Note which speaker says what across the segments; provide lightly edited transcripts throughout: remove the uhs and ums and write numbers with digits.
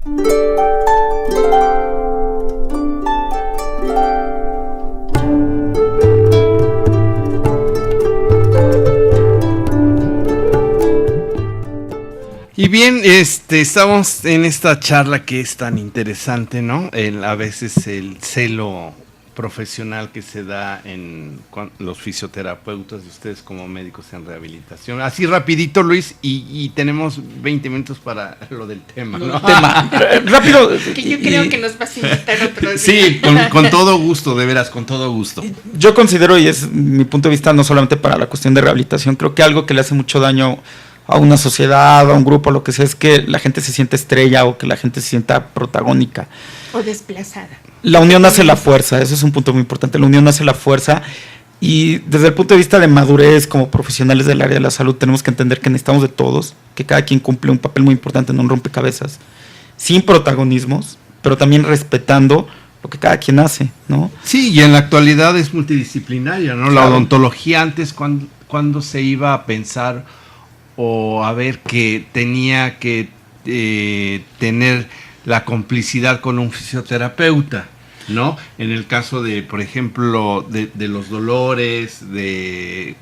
Speaker 1: Y bien, estamos en esta charla que es tan interesante, ¿no? A veces el celo profesional que se da en los fisioterapeutas de ustedes como médicos en rehabilitación. Así rapidito, Luis, y tenemos 20 minutos para lo del tema, ¿no?
Speaker 2: Rápido.
Speaker 3: Que yo creo que nos vas a invitar otro día.
Speaker 1: Sí, con todo gusto, de veras, con todo gusto.
Speaker 2: Yo considero, y es mi punto de vista, no solamente para la cuestión de rehabilitación, creo que algo que le hace mucho daño a una sociedad, a un grupo, lo que sea, es que la gente se siente estrella o que la gente se sienta protagónica.
Speaker 3: O desplazada.
Speaker 2: La unión hace la fuerza, eso es un punto muy importante, la unión hace la fuerza, y desde el punto de vista de madurez como profesionales del área de la salud tenemos que entender que necesitamos de todos, que cada quien cumple un papel muy importante en un rompecabezas, sin protagonismos, pero también respetando lo que cada quien hace, ¿no?
Speaker 1: Sí, y en la actualidad es multidisciplinaria, ¿no? La
Speaker 2: Claro.
Speaker 1: odontología antes, cuando se iba a pensar o a ver que tenía que tener la complicidad con un fisioterapeuta, ¿no? En el caso de, por ejemplo, de los dolores,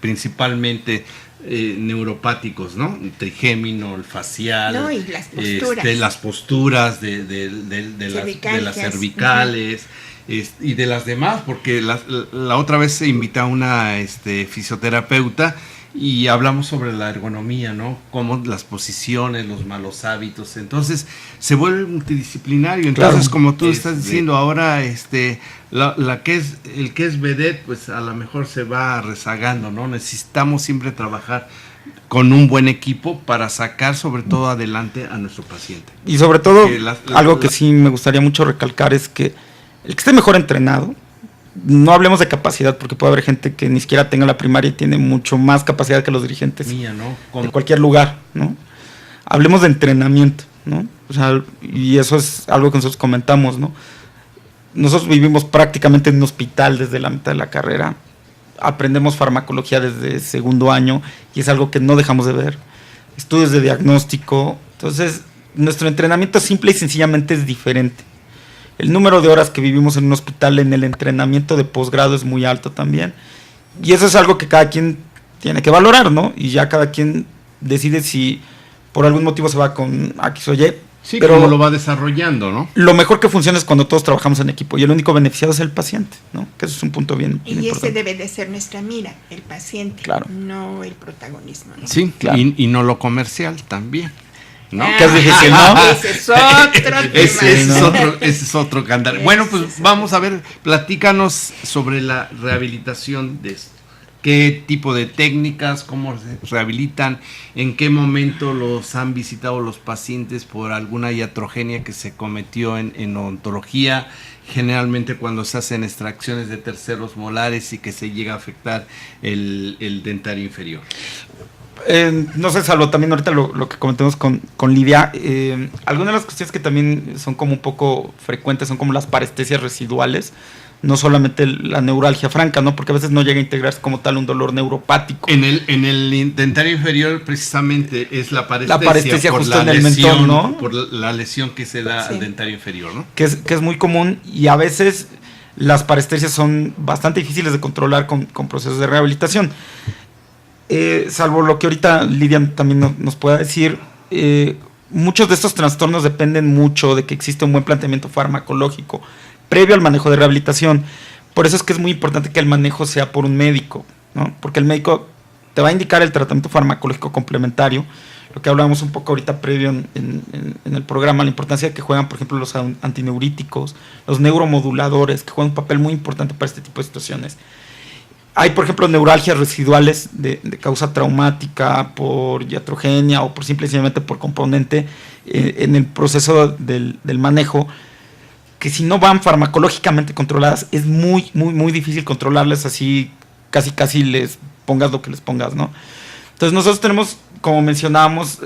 Speaker 1: principalmente neuropáticos, ¿no? El trigémino, el facial,
Speaker 3: No, y las posturas.
Speaker 1: las posturas de las cervicales. Y de las demás, porque la otra vez se invita a una fisioterapeuta y hablamos sobre la ergonomía, ¿no? Cómo las posiciones, los malos hábitos. Entonces se vuelve multidisciplinario. Entonces, claro, como tú estás diciendo, ahora el que es vedette, pues a lo mejor se va rezagando, ¿no? Necesitamos siempre trabajar con un buen equipo para sacar sobre todo adelante a nuestro paciente.
Speaker 2: Y sobre todo, algo que sí me gustaría mucho recalcar es que el que esté mejor entrenado, no hablemos de capacidad, porque puede haber gente que ni siquiera tenga la primaria y tiene mucho más capacidad que los dirigentes de cualquier lugar, ¿no? Hablemos de entrenamiento, ¿no? O sea, y eso es algo que nosotros comentamos, ¿no? Nosotros vivimos prácticamente en un hospital desde la mitad de la carrera, aprendemos farmacología desde segundo año y es algo que no dejamos de ver, estudios de diagnóstico. Entonces nuestro entrenamiento simple y sencillamente es diferente. El número de horas que vivimos en un hospital en el entrenamiento de posgrado es muy alto también. Y eso es algo que cada quien tiene que valorar, ¿no? Y ya cada quien decide si por algún motivo se va con X o Y.
Speaker 1: Sí, pero cómo lo va desarrollando, ¿no?
Speaker 2: Lo mejor que funciona es cuando todos trabajamos en equipo y el único beneficiado es el paciente, ¿no? Que eso es un punto bien
Speaker 3: y
Speaker 2: importante.
Speaker 3: ese debe de ser nuestra mira, el paciente,
Speaker 2: claro,
Speaker 3: no el protagonismo, ¿no?
Speaker 1: Sí, claro. Y no lo comercial también, ¿no?
Speaker 2: Que es difícil, ¿no?
Speaker 3: Ese es otro tema.
Speaker 1: Ese es otro cantar. Bueno, pues vamos a ver, platícanos sobre la rehabilitación de esto. ¿Qué tipo de técnicas, cómo se rehabilitan, en qué momento los han visitado los pacientes por alguna iatrogenia que se cometió en odontología? Generalmente cuando se hacen extracciones de terceros molares y que se llega a afectar el dentario inferior.
Speaker 2: No sé, Salvo, también ahorita lo que comentamos con Lidia, algunas de las cuestiones que también son como un poco frecuentes son como las parestesias residuales, no solamente la neuralgia franca, ¿no? Porque a veces no llega a integrarse como tal un dolor neuropático.
Speaker 1: En el dentario inferior precisamente es la parestesia
Speaker 2: por justo en el mentón, ¿no?
Speaker 1: Por la lesión que se da al dentario inferior, ¿no?
Speaker 2: Que es muy común y a veces las parestesias son bastante difíciles de controlar con procesos de rehabilitación. Salvo lo que ahorita Lidia también nos pueda decir, muchos de estos trastornos dependen mucho de que existe un buen planteamiento farmacológico previo al manejo de rehabilitación. Por eso es que es muy importante que el manejo sea por un médico, ¿no? Porque el médico te va a indicar el tratamiento farmacológico complementario, lo que hablábamos un poco ahorita previo en el programa, la importancia de que juegan, por ejemplo, los antineuríticos, los neuromoduladores, que juegan un papel muy importante para este tipo de situaciones. Hay, por ejemplo, neuralgias residuales de causa traumática por iatrogenia o por simplemente por componente en el proceso del manejo, que si no van farmacológicamente controladas, es muy, muy, muy difícil controlarlas así, casi les pongas lo que les pongas, ¿no? Entonces nosotros tenemos, como mencionábamos,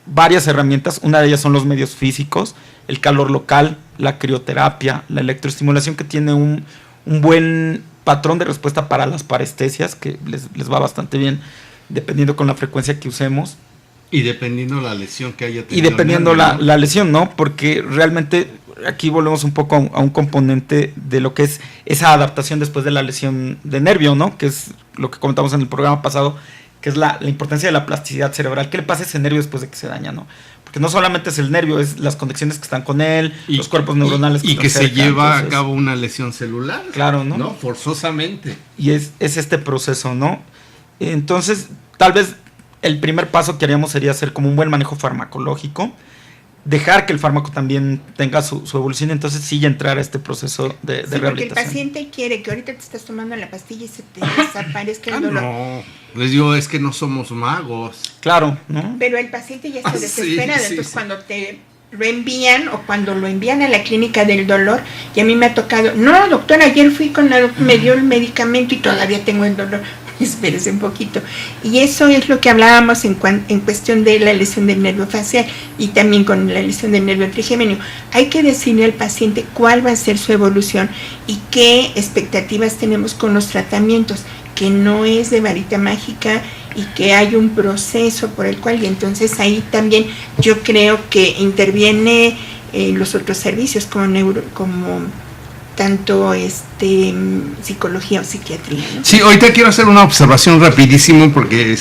Speaker 2: varias herramientas. Una de ellas son los medios físicos, el calor local, la crioterapia, la electroestimulación, que tiene un buen patrón de respuesta para las parestesias, que les va bastante bien, dependiendo con la frecuencia que usemos.
Speaker 1: Y dependiendo la lesión que haya tenido.
Speaker 2: Y dependiendo la lesión, ¿no? Porque realmente aquí volvemos un poco a un componente de lo que es esa adaptación después de la lesión de nervio, ¿no? Que es lo que comentamos en el programa pasado, que es la importancia de la plasticidad cerebral. ¿Qué le pasa a ese nervio después de que se daña, no? Porque no solamente es el nervio, es las conexiones que están con él, los cuerpos neuronales
Speaker 1: y que se lleva a cabo una lesión celular.
Speaker 2: Claro, ¿no?
Speaker 1: ¿No? Forzosamente.
Speaker 2: Y es este proceso, ¿no? Entonces, tal vez el primer paso que haríamos sería hacer como un buen manejo farmacológico, dejar que el fármaco también tenga su evolución, entonces sí entrar a este proceso de rehabilitación.
Speaker 3: Porque el paciente quiere que ahorita te estás tomando la pastilla y se te desaparezca el dolor.
Speaker 1: No, les digo, es que no somos magos.
Speaker 2: Claro, ¿no?
Speaker 3: Pero el paciente ya está desesperado, entonces
Speaker 1: sí.
Speaker 3: cuando te lo envían o cuando lo envían a la clínica del dolor, y a mí me ha tocado, no, doctor, ayer fui con la doctora, me dio el medicamento y todavía tengo el dolor. Espérese un poquito. Y eso es lo que hablábamos en cuestión de la lesión del nervio facial y también con la lesión del nervio trigémino. Hay que decirle al paciente cuál va a ser su evolución y qué expectativas tenemos con los tratamientos, que no es de varita mágica y que hay un proceso por el cual, y entonces ahí también yo creo que interviene los otros servicios como tanto psicología o psiquiatría, ¿no?
Speaker 1: Sí, ahorita quiero hacer una observación rapidísimo porque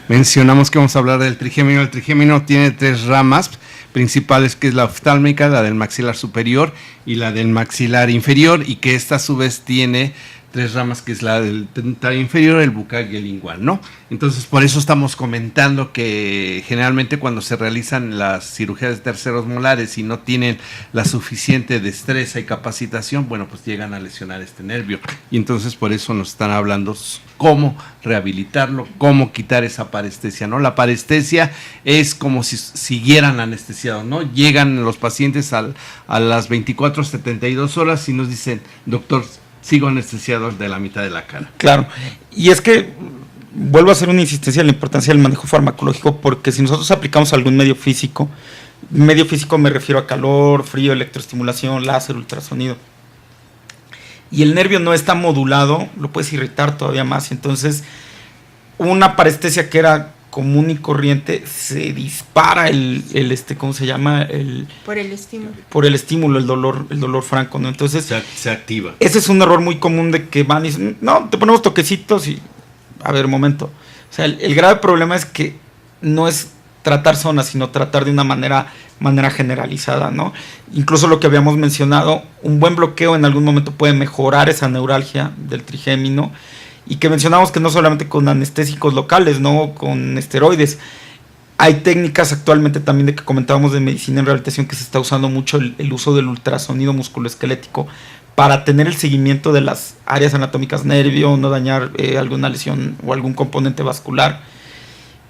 Speaker 1: mencionamos que vamos a hablar del trigémino. El trigémino tiene 3 ramas principales, que es la oftálmica, la del maxilar superior y la del maxilar inferior, y que esta a su vez tiene 3 ramas, que es la del dentario inferior, el bucal y el lingual, ¿no? Entonces, por eso estamos comentando que generalmente cuando se realizan las cirugías de terceros molares y no tienen la suficiente destreza y capacitación, bueno, pues llegan a lesionar este nervio. Y entonces por eso nos están hablando cómo rehabilitarlo, cómo quitar esa parestesia, ¿no? La parestesia es como si siguieran anestesiados, ¿no? Llegan los pacientes a las 24, 72 horas y nos dicen, doctor, sigo anestesiado de la mitad de la cara.
Speaker 2: Claro, y es que vuelvo a hacer una insistencia en la importancia del manejo farmacológico, porque si nosotros aplicamos algún medio físico me refiero a calor, frío, electroestimulación, láser, ultrasonido, y el nervio no está modulado, lo puedes irritar todavía más, y entonces una parestesia que era común y corriente se dispara ¿cómo se llama?
Speaker 3: Por el estímulo.
Speaker 2: Por el estímulo, el dolor franco, ¿no? Entonces
Speaker 1: se activa.
Speaker 2: Ese es un error muy común de que van y dicen, no, te ponemos toquecitos y, a ver, momento. O sea, el grave problema es que no es tratar zonas, sino tratar de una manera generalizada, ¿no? Incluso lo que habíamos mencionado, un buen bloqueo en algún momento puede mejorar esa neuralgia del trigémino, y que mencionamos que no solamente con anestésicos locales, no con esteroides. Hay técnicas actualmente también de que comentábamos de medicina en rehabilitación, que se está usando mucho el uso del ultrasonido musculoesquelético para tener el seguimiento de las áreas anatómicas, nervio, no dañar alguna lesión o algún componente vascular,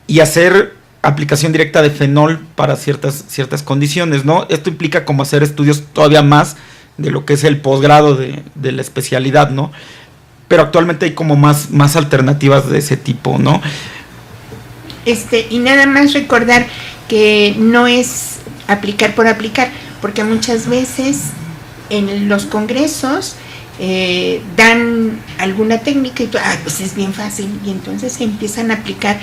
Speaker 2: y hacer aplicación directa de fenol para ciertas condiciones, ¿no? Esto implica como hacer estudios todavía más de lo que es el posgrado de la especialidad, ¿no? Pero actualmente hay como más alternativas de ese tipo, ¿no?
Speaker 3: Y nada más recordar que no es aplicar por aplicar, porque muchas veces en los congresos dan alguna técnica y pues es bien fácil, y entonces se empiezan a aplicar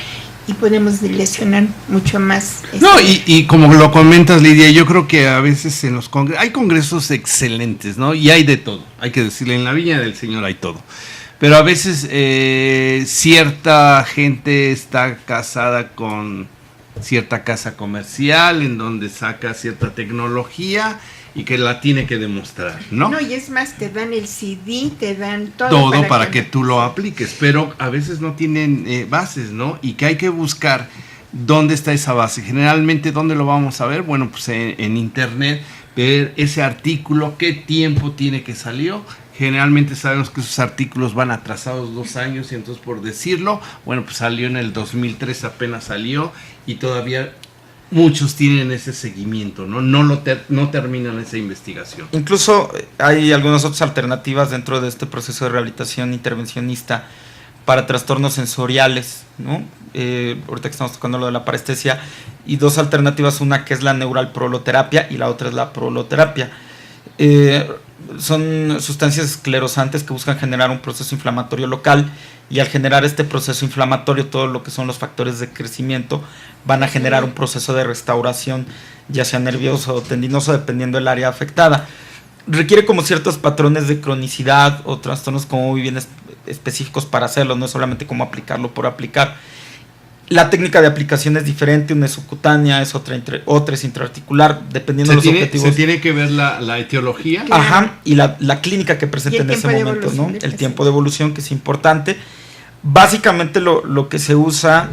Speaker 3: y podemos lesionar mucho más.
Speaker 1: No, y como lo comentas, Lidia, yo creo que a veces en los congresos, hay congresos excelentes, ¿no? Y hay de todo, hay que decirle, en la viña del Señor hay todo. Pero a veces cierta gente está casada con cierta casa comercial en donde saca cierta tecnología y que la tiene que demostrar, ¿no?
Speaker 3: No, y es más, te dan el CD, te dan todo.
Speaker 1: Todo para que tú lo apliques, pero a veces no tienen bases, ¿no? Y que hay que buscar dónde está esa base. Generalmente, ¿dónde lo vamos a ver? Bueno, pues en internet, ver ese artículo, qué tiempo tiene que salió. Generalmente sabemos que esos artículos van atrasados 2 años, y entonces, por decirlo, bueno, pues salió en el 2003, apenas salió, y todavía muchos tienen ese seguimiento, ¿no? No terminan esa investigación.
Speaker 2: Incluso hay algunas otras alternativas dentro de este proceso de rehabilitación intervencionista para trastornos sensoriales, ¿no? Ahorita que estamos tocando lo de la parestesia, y 2 alternativas, una que es la neural proloterapia y la otra es la proloterapia. son sustancias esclerosantes que buscan generar un proceso inflamatorio local, y al generar este proceso inflamatorio, todo lo que son los factores de crecimiento van a generar un proceso de restauración, ya sea nervioso o tendinoso, dependiendo del área afectada. Requiere como ciertos patrones de cronicidad o trastornos como muy bien específicos para hacerlo, no es solamente como aplicarlo por aplicar. La técnica de aplicación es diferente, una es subcutánea, es otra es intraarticular, dependiendo de los objetivos.
Speaker 1: Se tiene que ver la etiología.
Speaker 2: Ajá, y la clínica que presenta en ese momento, ¿no? El tiempo de evolución, que es importante. Básicamente lo que se usa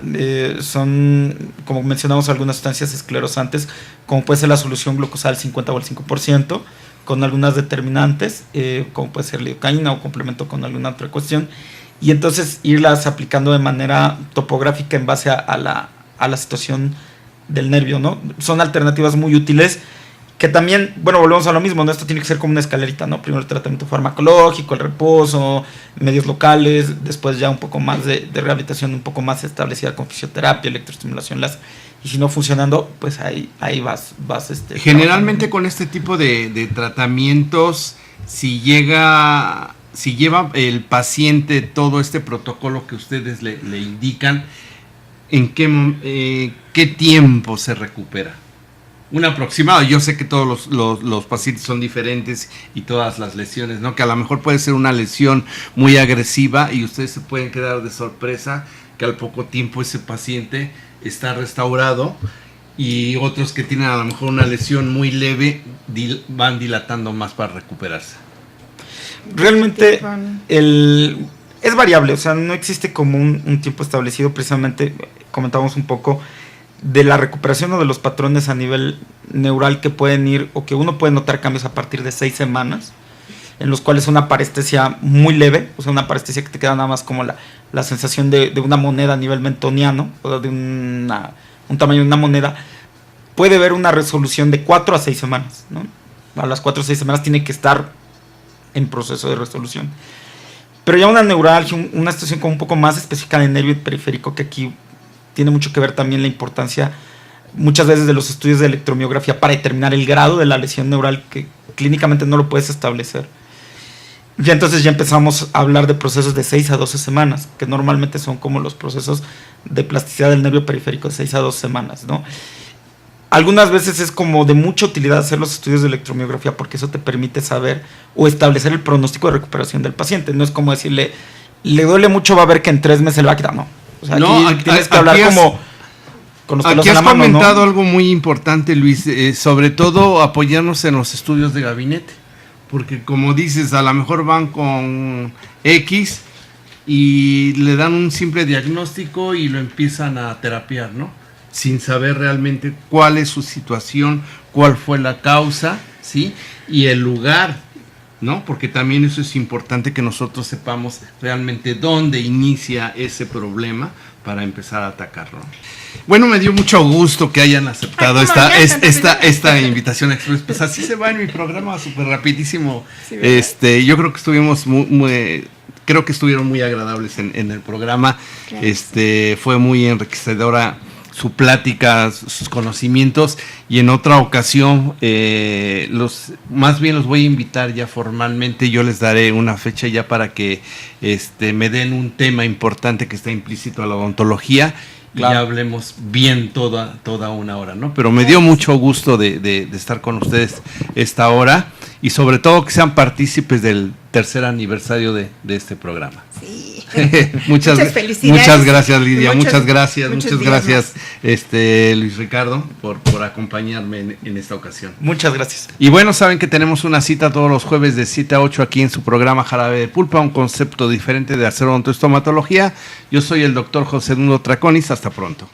Speaker 2: son, como mencionamos, algunas sustancias esclerosantes, como puede ser la solución glucosal 50 o el 5%, con algunas determinantes, como puede ser lidocaína o complemento con alguna otra cuestión, y entonces irlas aplicando de manera topográfica en base a la situación del nervio, ¿no? Son alternativas muy útiles, que también, bueno, volvemos a lo mismo, ¿no? Esto tiene que ser como una escalerita, ¿no? Primero el tratamiento farmacológico, el reposo, medios locales, después ya un poco más de rehabilitación un poco más establecida con fisioterapia, electroestimulación láser, y si no funcionando, pues ahí vas
Speaker 1: generalmente con este tipo de tratamientos, si lleva el paciente todo este protocolo que ustedes le indican, ¿en qué tiempo se recupera? Un aproximado. Yo sé que todos los pacientes son diferentes y todas las lesiones, ¿no? Que a lo mejor puede ser una lesión muy agresiva y ustedes se pueden quedar de sorpresa que al poco tiempo ese paciente está restaurado, y otros que tienen a lo mejor una lesión muy leve van dilatando más para recuperarse.
Speaker 2: Realmente es variable, o sea, no existe como un tiempo establecido. Precisamente comentábamos un poco de la recuperación o de los patrones a nivel neural que pueden ir, o que uno puede notar cambios a partir de 6 semanas, en los cuales una parestesia muy leve, o sea, una parestesia que te queda nada más como la sensación de una moneda a nivel mentoniano, o de un tamaño de una moneda, puede haber una resolución de 4 a 6 semanas, ¿no? A las 4 o 6 semanas tiene que estar en proceso de resolución. Pero ya una neuralgia, una situación como un poco más específica del nervio periférico, que aquí tiene mucho que ver también la importancia muchas veces de los estudios de electromiografía para determinar el grado de la lesión neural, que clínicamente no lo puedes establecer. Ya entonces ya empezamos a hablar de procesos de 6 a 12 semanas, que normalmente son como los procesos de plasticidad del nervio periférico de 6 a 12 semanas, ¿no? Algunas veces es como de mucha utilidad hacer los estudios de electromiografía, porque eso te permite saber o establecer el pronóstico de recuperación del paciente. No es como decirle, le duele mucho, va a ver que en 3 meses le va a quitar, no. O sea, aquí tienes que hablar como con los pelos en la mano, ¿no?
Speaker 1: Aquí has comentado algo muy importante, Luis, sobre todo apoyarnos en los estudios de gabinete, porque como dices, a lo mejor van con X y le dan un simple diagnóstico y lo empiezan a terapiar, ¿no? Sin saber realmente cuál es su situación, cuál fue la causa, ¿sí? Y el lugar, ¿no? Porque también eso es importante, que nosotros sepamos realmente dónde inicia ese problema para empezar a atacarlo. Bueno, me dio mucho gusto que hayan aceptado esta invitación express. Pues así se va en mi programa súper rapidísimo. Sí, yo creo que estuvimos creo que estuvieron muy agradables en el programa. Fue muy enriquecedora su plática, sus conocimientos, y en otra ocasión más bien los voy a invitar ya formalmente. Yo les daré una fecha ya para que me den un tema importante que está implícito a la odontología, claro, y ya hablemos bien toda una hora, ¿no? Pero me dio mucho gusto de estar con ustedes esta hora, y sobre todo que sean partícipes del 3er aniversario de este programa.
Speaker 3: Sí.
Speaker 1: Muchas felicidades. Muchas gracias, Lidia. Muchas gracias, Luis Ricardo, por acompañarme en esta ocasión.
Speaker 2: Muchas gracias.
Speaker 1: Y bueno, saben que tenemos una cita todos los jueves de 7 a 8 aquí en su programa Jarabe de Pulpa, un concepto diferente de hacer odontoestomatología. Yo soy el doctor José Nuno Traconis. Hasta pronto.